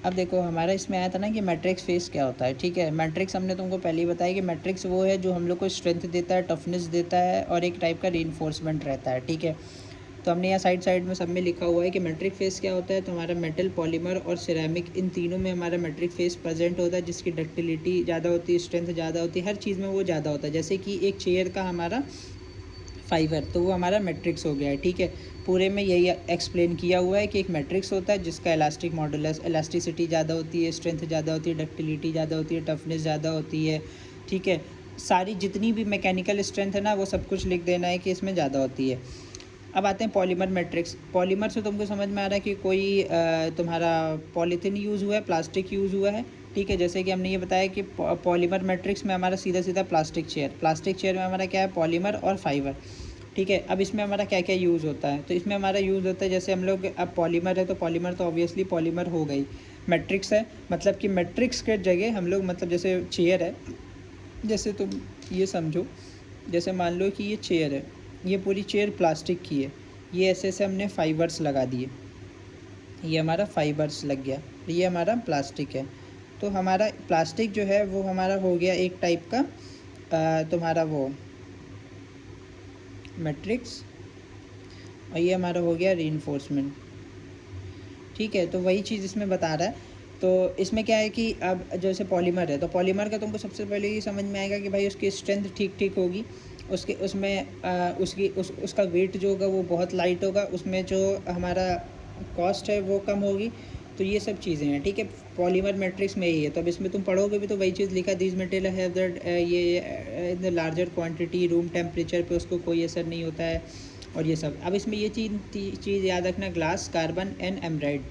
अब देखो हमारा इसमें आया था ना कि मैट्रिक्स फेस क्या होता है, ठीक है। मैट्रिक्स हमने तुमको पहले ही बताया कि मैट्रिक्स वो है जो हम लोग को स्ट्रेंथ देता है, टफनेस देता है और एक टाइप का रीइंफोर्समेंट रहता है, ठीक है। तो हमने यहाँ साइड साइड में सब में लिखा हुआ है कि मैट्रिक फेस क्या होता है। तो हमारा मेटल, पॉलीमर और सिरेमिक, इन तीनों में हमारा मैट्रिक फेस प्रेजेंट होता है, जिसकी डक्टिलिटी ज़्यादा होती है, स्ट्रेंथ ज़्यादा होती है, हर चीज़ में वो ज़्यादा होता है। जैसे कि एक चेयर का हमारा फाइबर, तो वो हमारा मैट्रिक्स हो गया है, ठीक है। पूरे में यही एक्सप्लेन किया हुआ है कि एक मैट्रिक्स होता है जिसका इलास्टिक मॉडुलस, इलास्टिसिटी ज़्यादा होती है, स्ट्रेंथ ज़्यादा होती है, डक्टिलिटी ज़्यादा होती है, टफनेस ज़्यादा होती है, ठीक है। सारी जितनी भी मैकेनिकल स्ट्रेंथ है ना, वो सब कुछ लिख देना है कि इसमें ज़्यादा होती है। अब आते हैं पॉलीमर मैट्रिक्स। पॉलीमर से तुमको समझ में आ रहा है कि कोई तुम्हारा पॉलीथीन यूज़ हुआ है, प्लास्टिक यूज़ हुआ है, ठीक है। जैसे कि हमने ये बताया कि पॉलीमर मैट्रिक्स में हमारा सीधा सीधा प्लास्टिक चेयर में हमारा क्या है, पॉलीमर और फाइबर, ठीक है। अब इसमें हमारा क्या क्या यूज़ होता है, तो इसमें हमारा यूज़ होता है, जैसे हम लोग अब पॉलीमर है तो पॉलीमर तो ऑब्वियसली पॉलीमर हो गई। मैट्रिक्स है मतलब कि मैट्रिक्स के जगह हम लोग, मतलब जैसे चेयर है, जैसे तुम ये समझो, जैसे मान लो कि ये चेयर है, ये पूरी चेयर प्लास्टिक की है, ये ऐसे ऐसे हमने फाइबर्स लगा दिए, ये हमारा फाइबर्स लग गया, ये हमारा प्लास्टिक है। तो हमारा प्लास्टिक जो है वो हमारा हो गया एक टाइप का तुम्हारा वो मैट्रिक्स, और ये हमारा हो गया रीइंफोर्समेंट, ठीक है। तो वही चीज़ इसमें बता रहा है। तो इसमें क्या है कि अब जैसे पॉलीमर है, तो पॉलीमर का तुमको सबसे पहले ये समझ में आएगा कि भाई उसकी स्ट्रेंथ ठीक ठीक होगी, उसके उसमें उसका वेट जो होगा वो बहुत लाइट होगा, उसमें जो हमारा कॉस्ट है वो कम होगी। तो ये सब चीज़ें हैं, ठीक है। पॉलीमर मैट्रिक्स में ही है। तो अब इसमें तुम पढ़ोगे भी तो वही चीज़ लिखा, दिस मटेरियल हैव दैट ये in the larger quantity, room temperature पे उसको कोई असर नहीं होता है, और ये सब। अब इसमें ये चीज़ याद रखना, ग्लास, कार्बन एंड एमराइड।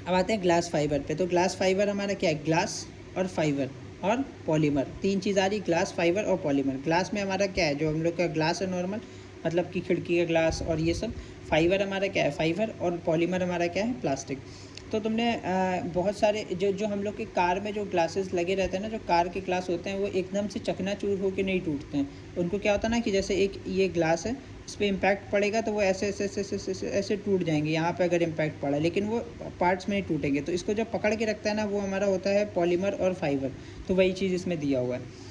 अब आते हैं ग्लास फाइबर पे। तो ग्लास फाइबर हमारा क्या है, ग्लास और फाइबर और पॉलीमर, तीन चीज़ आ रही, ग्लास, फाइबर और पॉलीमर। ग्लास में हमारा क्या है, जो हम लोग का ग्लास है नॉर्मल, मतलब कि खिड़की का ग्लास और ये सब। फाइबर हमारा क्या है, फाइबर, और पॉलीमर हमारा क्या है, प्लास्टिक। तो तुमने बहुत सारे जो हम लोग के कार में जो ग्लासेस लगे रहते हैं ना, जो कार के ग्लास होते हैं, वो एकदम से चकनाचूर होकर नहीं टूटते हैं। उनको क्या होता है ना कि जैसे एक ये ग्लास है, इस पर इम्पैक्ट पड़ेगा तो वो ऐसे ऐसे ऐसे ऐसे ऐसे ऐसे टूट जाएंगे, यहाँ पे अगर इम्पैक्ट पड़ा, लेकिन वो पार्ट्स में ही टूटेंगे। तो इसको जब पकड़ के रखता है ना, वो हमारा होता है पॉलीमर और फाइबर। तो वही चीज़ इसमें दिया हुआ है,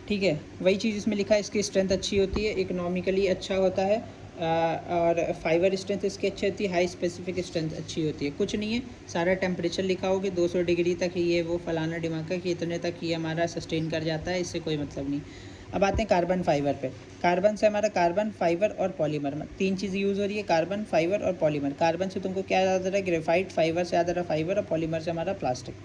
ठीक है। वही चीज़ इसमें लिखा है, इसकी स्ट्रेंथ अच्छी होती है, इकोनॉमिकली अच्छा होता है, और फाइबर स्ट्रेंथ इसकी अच्छी होती है, हाई स्पेसिफिक स्ट्रेंथ अच्छी होती है। कुछ नहीं है, सारा टेम्परेचर लिखा होगा, 200 डिग्री तक ये वो फलाना डिमाका कि इतने तक ये हमारा सस्टेन कर जाता है, इससे कोई मतलब नहीं। अब आते हैं कार्बन फाइबर पे। कार्बन से हमारा कार्बन, फाइबर और पॉलीमर, तीन चीज़ यूज़ हो रही है, कार्बन, फाइबर और पॉलीमर। कार्बन से तुमको क्या याद आ रहा है, ग्रेफाइट। फाइबर से याद आ रहा है फाइबर, और पॉलीमर से हमारा प्लास्टिक।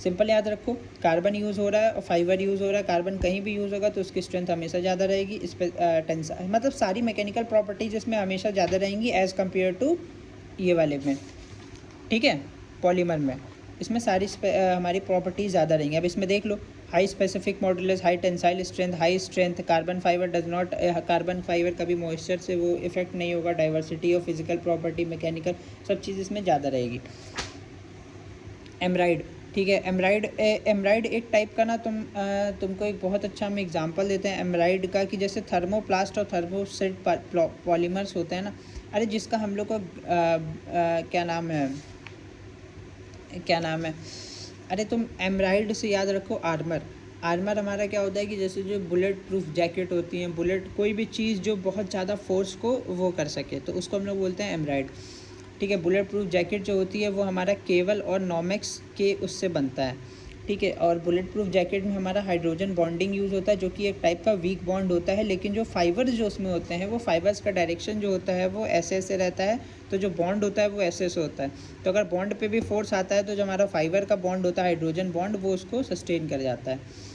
सिंपल याद रखो, कार्बन यूज़ हो रहा है और फाइबर यूज़ हो रहा है। कार्बन कहीं भी यूज़ होगा तो उसकी स्ट्रेंथ हमेशा ज़्यादा रहेगी, इस पर टेंशन, मतलब सारी मैकेनिकल प्रॉपर्टीज इसमें हमेशा ज़्यादा रहेंगी एज़ कम्पेयर टू ये वाले में, ठीक है, पॉलीमर में। इसमें सारी हमारी प्रॉपर्टीज ज़्यादा रहेंगी। अब इसमें देख लो, high specific modulus, high tensile strength, high strength. Carbon fibre does not, carbon fibre कभी मॉइस्चर से वो इफेक्ट नहीं होगा। Diversity of physical property, mechanical, सब चीज़ इसमें ज़्यादा रहेगी। एमराइड, ठीक है। एमराइड एक टाइप का ना, तुमको एक बहुत अच्छा हम एग्जांपल देते हैं एमराइड का, कि जैसे थर्मोप्लास्ट और थर्मोसेट पॉलीमर्स होते हैं ना, अरे जिसका हम लोग को क्या नाम है, क्या नाम है, अरे तुम एमराइड से याद रखो आर्मर। आर्मर हमारा क्या होता है कि जैसे जो बुलेट प्रूफ जैकेट होती हैं, बुलेट कोई भी चीज़ जो बहुत ज़्यादा फोर्स को वो कर सके, तो उसको हम लोग बोलते हैं एमराइड, ठीक है। बुलेट प्रूफ जैकेट जो होती है वो हमारा केवल और नॉमेक्स के उससे बनता है, ठीक है। और बुलेट प्रूफ जैकेट में हमारा हाइड्रोजन बॉन्डिंग यूज़ होता है, जो कि एक टाइप का वीक बॉन्ड होता है, लेकिन जो फाइबर्स जो उसमें होते हैं, वो फाइबर्स का डायरेक्शन जो होता है वो ऐसे ऐसे रहता है, तो जो बॉन्ड होता है वो ऐसे ऐसे होता है। तो अगर बॉन्ड पे भी फोर्स आता है तो जो हमारा फाइबर का बॉन्ड होता है, हाइड्रोजन बॉन्ड, वो उसको सस्टेन कर जाता है।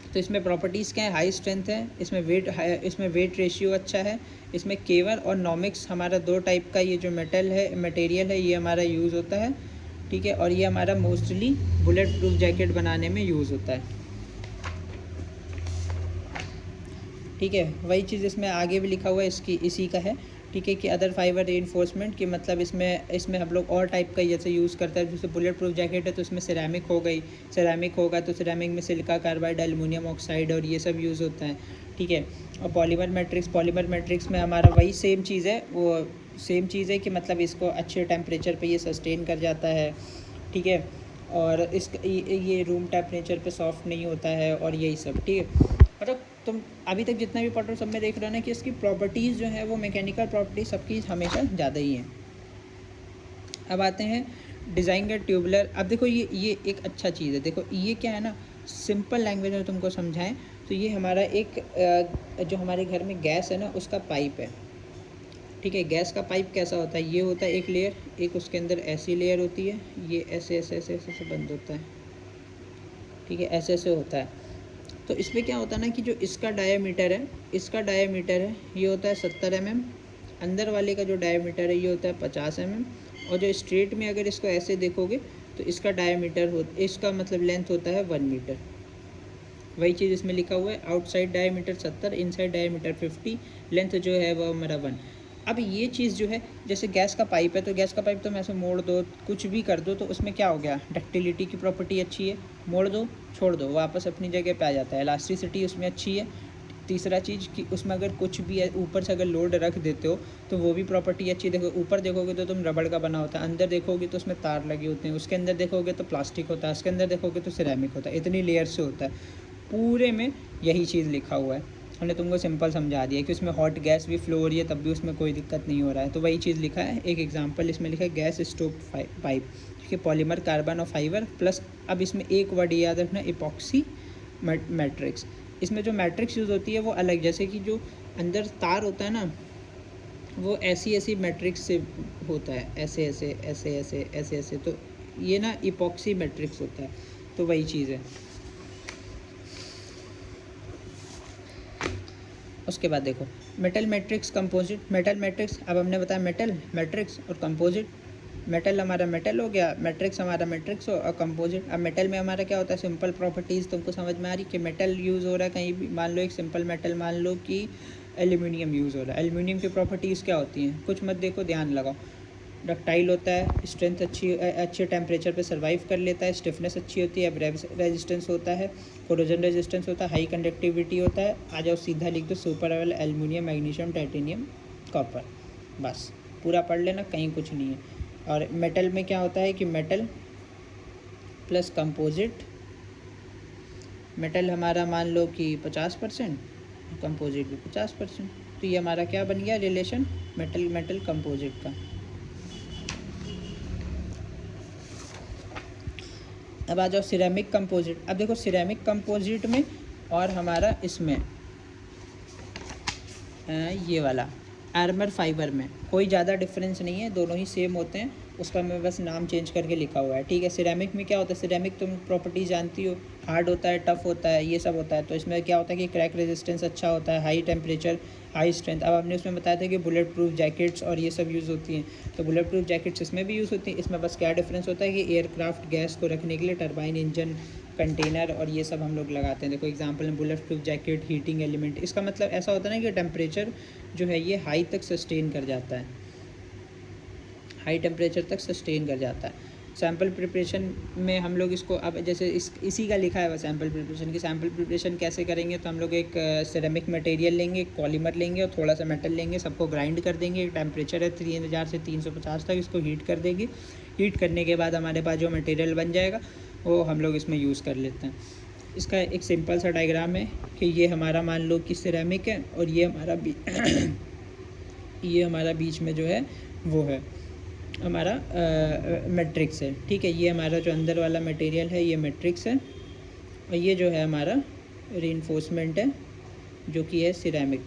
तो इसमें प्रॉपर्टीज़ क्या है, हाई स्ट्रेंथ है, इसमें वेट रेशियो अच्छा है, इसमें केवल और नॉमिक्स हमारा दो टाइप का ये जो मटेरियल है ये हमारा यूज़ होता है, ठीक है। और ये हमारा मोस्टली बुलेट प्रूफ जैकेट बनाने में यूज़ होता है, ठीक है। वही चीज़ इसमें आगे भी लिखा हुआ है, इसी का है, ठीक है, कि अदर फाइबर रीइंफोर्समेंट कि मतलब इसमें हम लोग और टाइप का जैसे यूज़ करते हैं, जैसे बुलेट प्रूफ जैकेट है तो उसमें सिरेमिक हो गई, सिरेमिक होगा तो सिरेमिक में सिलिका कार्बाइड, एल्युमिनियम ऑक्साइड और ये सब यूज़ होता है, ठीक है। और पॉलीमर मैट्रिक्स में हमारा वही सेम चीज़ है, वो सेम चीज़ है कि मतलब इसको अच्छे टेम्परेचर पे ये सस्टेन कर जाता है, ठीक है। और ये रूम टेम्परेचर पे सॉफ्ट नहीं होता है और यही सब, ठीक है। मतलब तुम अभी तक जितना भी पढ़ रहे हो सब में देख रहे हो ना कि इसकी प्रॉपर्टीज़ जो है वो मैकेनिकल प्रॉपर्टीज सबकी हमेशा ज़्यादा ही हैं। अब आते हैं डिज़ाइन का ट्यूबुलर। अब देखो ये एक अच्छा चीज़ है, देखो ये क्या है ना, सिंपल लैंग्वेज में तुमको समझाएं तो ये हमारा एक जो हमारे घर में गैस है ना उसका पाइप है, ठीक है। गैस का पाइप कैसा होता है, ये होता है एक लेयर, एक उसके अंदर ऐसी लेयर होती है, ये ऐसे ऐसे ऐसे ऐसे ऐसे बंद होता है, ठीक है, ऐसे ऐसे होता है। तो इसमें क्या होता है ना कि जो इसका डायामीटर है ये होता है 70 mm, अंदर वाले का जो डायामीटर है ये होता है 50 mm, और जो स्ट्रेट में अगर इसको ऐसे देखोगे तो इसका इसका मतलब लेंथ होता है 1 मीटर। वही चीज़ इसमें लिखा हुआ है, outside diameter 70, inside diameter 50, length जो है वो मेरा 1। अब ये चीज़ जो है, जैसे गैस का पाइप है तो गैस का पाइप तुम ऐसे मोड़ दो, कुछ भी कर दो तो उसमें क्या हो गया, डक्टिलिटी की प्रॉपर्टी अच्छी है, मोड़ दो छोड़ दो वापस अपनी जगह पे आ जाता है, इलास्टिसिटी उसमें अच्छी है। तीसरा चीज़ कि उसमें अगर कुछ भी ऊपर से अगर लोड रख देते हो तो वो भी प्रॉपर्टी अच्छी। देखो ऊपर देखोगे तो तुम रबड़ का बना होता है, अंदर देखोगे तो उसमें तार लगे होते हैं, उसके अंदर देखोगे तो प्लास्टिक होता है, उसके अंदर देखोगे तो सिरेमिक होता है, इतनी लेयर से होता है। पूरे में यही चीज़ लिखा हुआ है, हमने तुमको सिंपल समझा दिया कि उसमें हॉट गैस भी फ्लो हो रही है तब भी उसमें कोई दिक्कत नहीं हो रहा है। तो वही चीज़ लिखा है, एक एग्जांपल इसमें लिखा है गैस स्टोव पाइप, ठीक है, पॉलीमर कार्बन और फाइबर प्लस। अब इसमें एक वर्ड याद रखना, इपॉक्सी मैट्रिक्स। इसमें जो मैट्रिक्स यूज़ होती है वो अलग, जैसे कि जो अंदर तार होता है ना वो ऐसी मैट्रिक्स से होता है, ऐसे ऐसे ऐसे ऐसे ऐसे ऐसे, तो ये ना इपॉक्सी मैट्रिक्स होता है, तो वही चीज़ है। उसके बाद देखो metal matrix, composite metal matrix. अब हमने बताया मेटल मैट्रिक्स और कंपोजिट। मेटल हमारा मेटल हो गया, मैट्रिक्स हमारा मैट्रिक्स हो, और कंपोजिट। अब मेटल में हमारा क्या होता है, सिंपल प्रॉपर्टीज़ तुमको समझ में आ रही कि मेटल यूज़ हो रहा है कहीं भी, मान लो एक सिंपल मेटल, मान लो कि एल्यूमिनियम यूज़ हो रहा है। एल्यूमिनियम की प्रॉपर्टीज़ क्या होती हैं, कुछ मत देखो, ध्यान लगाओ। डक्टाइल होता है, स्ट्रेंथ अच्छे टेम्परेचर पे सर्वाइव कर लेता है, स्टिफनेस अच्छी होती है, रेजिस्टेंस होता है, कोरोजन रेजिस्टेंस होता है, हाई कंडक्टिविटी होता है। आ जाओ सीधा लिख दो, super level aluminium, magnesium, titanium, copper, बस पूरा पढ़ लेना, कहीं कुछ नहीं है। और मेटल में क्या होता है कि मेटल प्लस कंपोजिट, मेटल हमारा मान लो कि 50%, कंपोजिट भी 50%, तो ये हमारा क्या बन गया रिलेशन, मेटल कंपोजिट का। अब आ जाओ सिरेमिक कंपोजिट। अब देखो सिरेमिक कंपोजिट में और हमारा इसमें ये वाला आर्मर फाइबर में कोई ज़्यादा डिफरेंस नहीं है, दोनों ही सेम होते हैं, उसका मैं बस नाम चेंज करके लिखा हुआ है, ठीक है। सिरेमिक में क्या होता है, सिरेमिक तुम प्रॉपर्टीज जानती हो, हार्ड होता है, टफ होता है, ये सब होता है। तो इसमें क्या होता है कि क्रैक रेजिस्टेंस अच्छा होता है, हाई टेम्परेचर, हाई स्ट्रेंथ। अब हमने उसमें बताया था कि बुलेट प्रूफ जैकेट्स और ये सब यूज़ होती हैं, तो बुलेट प्रूफ जैकेट्स इसमें भी यूज़ होती हैं। इसमें बस क्या डिफरेंस होता है कि एयरक्राफ्ट गैस को रखने के लिए टरबाइन इंजन, कंटेनर और ये सब हम लोग लगाते हैं। देखो एग्जांपल में bullet proof jacket, heating element, इसका मतलब ऐसा होता है ना कि टेम्परेचर जो है ये हाई तक सस्टेन कर जाता है, हाई टेम्परेचर तक सस्टेन कर जाता है। सैम्पल प्रिपरेशन में हम लोग इसको, अब जैसे इसी का लिखा है वह सैम्पल प्रिपरेशन की, सैम्पल प्रिपरेशन कैसे करेंगे, तो हम लोग एक सिरेमिक मटेरियल लेंगे, एक पॉलीमर लेंगे और थोड़ा सा मेटल लेंगे, सबको ग्राइंड कर देंगे। एक टेम्परेचर है 3000 से 350 तक, इसको हीट कर देंगे। हीट करने के बाद हमारे पास जो मटेरियल बन जाएगा वो हम लोग इसमें यूज़ कर लेते हैं। इसका एक सिंपल सा डायग्राम है कि ये हमारा मान लो कि सिरेमिक है और ये हमारा ये हमारा बीच में जो है वो है हमारा मैट्रिक्स है, ठीक है। ये हमारा जो अंदर वाला मटेरियल है ये मैट्रिक्स है, और ये जो है हमारा रीइंफोर्समेंट है जो कि है सिरेमिक,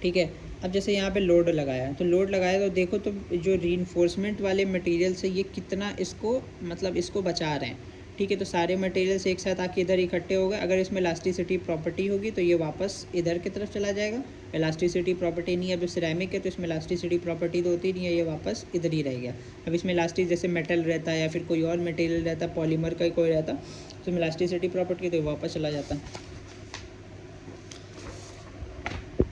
ठीक है। अब जैसे यहाँ पे लोड लगाया, तो लोड लगाया तो देखो तो जो रीइंफोर्समेंट वाले मटेरियल से ये कितना इसको मतलब इसको बचा रहे हैं, ठीक है। तो सारे मटेरियल्स एक साथ आके इधर इकट्ठे हो गए। अगर इसमें इलास्टिसिटी प्रॉपर्टी होगी तो ये वापस इधर की तरफ चला जाएगा, इलास्टिसिटी प्रॉपर्टी नहीं है। अब सिरेमिक है तो इसमें इलास्टिसिटी प्रॉपर्टी तो होती नहीं है, ये वापस इधर ही रह गया। अब इसमें इलास्टिक जैसे मेटल रहता है या फिर कोई और मटेरियल रहता है, पॉलीमर का कोई रहता, तो इलास्टिसिटी प्रॉपर्टी तो वापस चला जाता।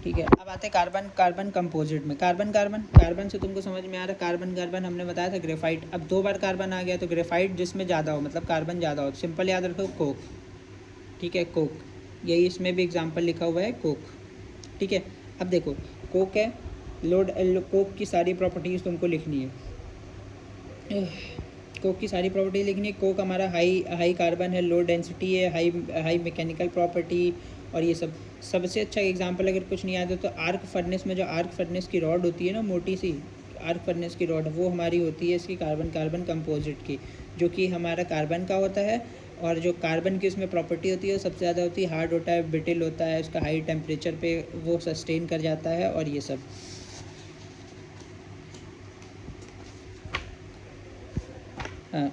ठीक है, अब आते हैं कार्बन कार्बन कंपोजिट में। कार्बन से तुमको समझ में आ रहा है, कार्बन हमने बताया था ग्रेफाइट। अब 2 बार कार्बन आ गया तो ग्रेफाइट जिसमें ज़्यादा हो, मतलब कार्बन ज़्यादा हो, सिंपल याद रखो कोक। ठीक है, कोक, यही इसमें भी एग्जाम्पल लिखा हुआ है कोक। ठीक है, अब देखो कोक है, कोक की सारी प्रॉपर्टीज़ तुमको लिखनी है। कोक की सारी प्रॉपर्टी लिखनी है। कोक हमारा हाई कार्बन है, लो डेंसिटी है, हाई मैकेनिकल प्रॉपर्टी और ये सब। सबसे अच्छा एग्जांपल अगर कुछ नहीं आता तो आर्क फर्नेस में जो आर्क फर्नेस की रॉड होती है ना, मोटी सी आर्क फर्नेस की रॉड, वो हमारी होती है इसकी कार्बन कंपोजिट की, जो कि हमारा कार्बन का होता है। और जो कार्बन की उसमें प्रॉपर्टी होती है वो सबसे ज़्यादा होती है, हार्ड होता है, ब्रिटिल होता है, उसका हाई टेम्परेचर पे वो सस्टेन कर जाता है और ये सब।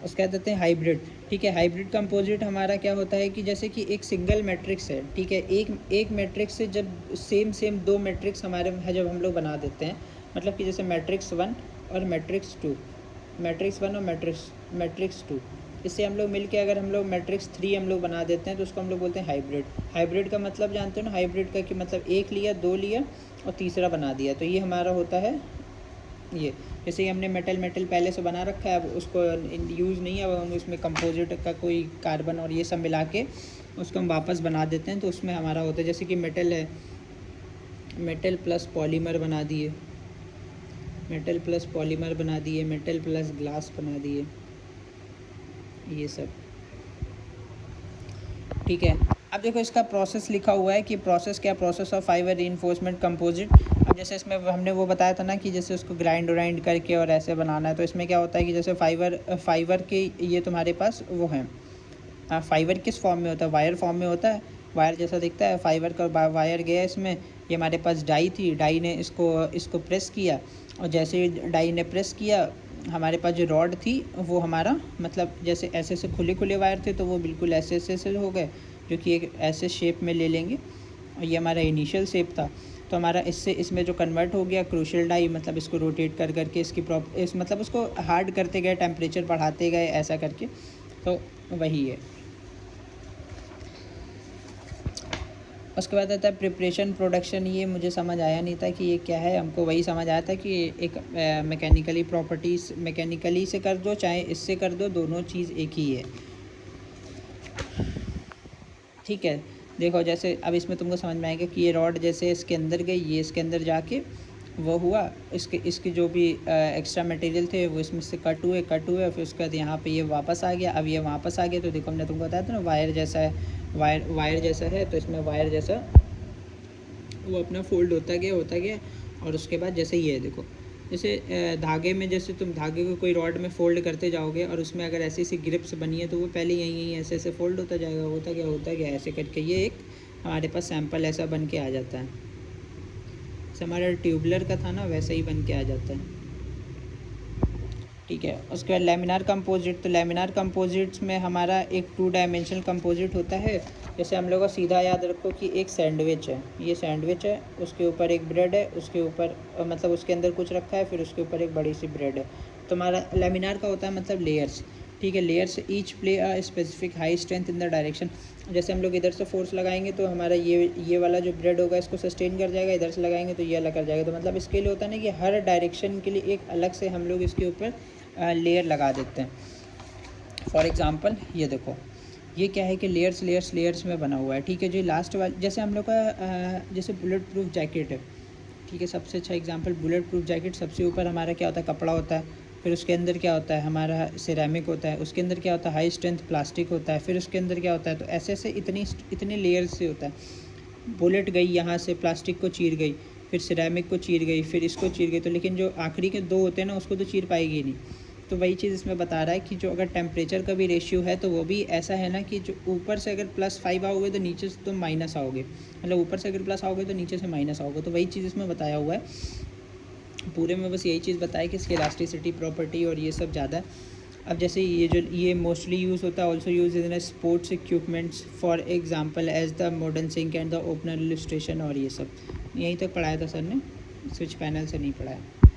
उसका कहते हैं हाइब्रिड। ठीक है, हाइब्रिड कंपोजिट हमारा क्या होता है कि जैसे कि एक सिंगल मैट्रिक्स है, ठीक है, एक मैट्रिक्स से जब सेम 2 मैट्रिक्स हमारे है जब हम लोग बना देते हैं, मतलब कि जैसे मैट्रिक्स 1 और मैट्रिक्स 2, मैट्रिक्स 2, इससे हम लोग मिलके अगर हम लोग मैट्रिक्स 3 हम लोग बना देते हैं तो उसको हम लोग बोलते हैं हाइब्रिड। हाइब्रिड का मतलब जानते हो ना, हाइब्रिड का कि मतलब एक लिया, 2 लिया और तीसरा बना दिया, तो ये हमारा होता है ये। जैसे कि हमने मेटल पहले से बना रखा है, अब उसको यूज़ नहीं है, अब हम उसमें कंपोजिट का कोई कार्बन और ये सब मिला के उसको हम वापस बना देते हैं, तो उसमें हमारा होता है जैसे कि मेटल है, मेटल प्लस पॉलीमर बना दिए, मेटल प्लस ग्लास बना दिए, ये सब। ठीक है, अब देखो इसका प्रोसेस लिखा हुआ है कि process of fibre reinforcement composite. अब जैसे इसमें हमने वो बताया था ना कि जैसे उसको ग्राइंड करके और ऐसे बनाना है, तो इसमें क्या होता है कि जैसे फाइबर के ये तुम्हारे पास वो हैं, फाइबर किस फॉर्म में होता है, वायर फॉर्म में होता है, वायर जैसा दिखता है फाइबर का, वायर गया इसमें, ये हमारे पास डाई थी, डाई ने इसको प्रेस किया, और जैसे डाई ने प्रेस किया, हमारे पास जो रॉड थी वो हमारा मतलब जैसे ऐसे खुले वायर थे तो वो बिल्कुल ऐसे हो गए, जो कि एक ऐसे शेप में ले लेंगे, और ये हमारा इनिशियल शेप था। तो हमारा इसमें जो कन्वर्ट हो गया क्रूशियल डाई, मतलब इसको रोटेट करके इस मतलब उसको हार्ड करते गए, टेम्परेचर बढ़ाते गए ऐसा करके, तो वही है। उसके बाद आता है प्रिपरेशन प्रोडक्शन। ये मुझे समझ आया नहीं था कि ये क्या है, हमको वही समझ आया था कि एक मैकेनिकली से कर दो चाहे इससे कर दो, दोनों चीज़ एक ही है। ठीक है, देखो जैसे अब इसमें तुमको समझ में आएगा कि ये रॉड जैसे इसके अंदर गई, ये इसके अंदर जाके वो हुआ, इसके जो भी एक्स्ट्रा मटेरियल थे वो इसमें से कट हुए, फिर उसके बाद यहाँ पे ये वापस आ गया। अब ये वापस आ गया तो देखो हमने तुमको बताया था ना वायर जैसा है, वायर जैसा है, तो इसमें वायर जैसा वो अपना फोल्ड होता गया, और उसके बाद जैसे ये है देखो, जैसे धागे में, जैसे तुम धागे को कोई रॉड में फ़ोल्ड करते जाओगे और उसमें अगर ऐसी सी ग्रिप्स बनी है तो वो पहले यहीं ऐसे फ़ोल्ड होता जाएगा, होता गया ऐसे करके, ये एक हमारे पास सैंपल ऐसा बन के आ जाता है। जैसे हमारा ट्यूबलर का था ना, वैसे ही बन के आ जाता है। ठीक है, उसके बाद लेमिनार कंपोजिट। तो लेमिनार कंपोजिट्स में हमारा एक 2 डायमेंशनल कंपोजिट होता है। जैसे हम लोग को सीधा याद रखो कि एक सैंडविच है, ये सैंडविच है, उसके ऊपर एक ब्रेड है, उसके ऊपर मतलब उसके अंदर कुछ रखा है, फिर उसके ऊपर एक बड़ी सी ब्रेड है। तो हमारा लेमिनार का होता है मतलब लेयर्स। ठीक है, layers each play a specific high strength in the direction. जैसे हम लोग इधर से फोर्स लगाएंगे तो हमारा ये वाला जो ब्रेड होगा इसको सस्टेन कर जाएगा, इधर से लगाएंगे तो ये अलग कर जाएगा। तो मतलब इसके लिए होता है ना कि हर डायरेक्शन के लिए एक अलग से हम लोग इसके ऊपर लेयर लगा देते हैं। फॉर एग्ज़ाम्पल ये देखो, ये क्या है कि लेयर्स में बना हुआ है। ठीक है, जो लास्ट वाला जैसे हम लोग का जैसे बुलेट प्रूफ जैकेट है, ठीक है, सबसे अच्छा एग्जांपल बुलेट प्रूफ जैकेट। सबसे ऊपर हमारा क्या होता है, कपड़ा होता है, फिर उसके अंदर क्या होता है, हमारा सिरेमिक होता है, उसके अंदर क्या होता है, हाई स्ट्रेंथ प्लास्टिक होता है, फिर उसके अंदर क्या होता है, तो ऐसे इतने लेयर्स से होता है। बुलेट गई यहाँ से, प्लास्टिक को चीर गई, फिर सिरेमिक को चीर गई, फिर इसको चीर गई, तो लेकिन जो आखिरी के 2 होते हैं ना उसको तो चीर पाएगी नहीं। तो वही चीज़ इसमें बता रहा है कि जो अगर टेम्परेचर का भी रेशियो है तो वो भी ऐसा है ना कि जो ऊपर से अगर +5 आओगे तो नीचे से तुम माइनस आओगे, मतलब ऊपर से अगर प्लस आओगे तो नीचे से माइनस आओगे। तो वही चीज़ इसमें बताया हुआ है पूरे में, बस यही चीज़ बताया कि इसकी इलास्टिसिटी प्रॉपर्टी और ये सब ज़्यादा है। अब जैसे ये मोस्टली यूज़ होता है, also use in sports equipments for example as the modern sink and the opener illustration, और ये सब यहीं तक पढ़ाया था सर ने, स्विच पैनल से नहीं पढ़ाया।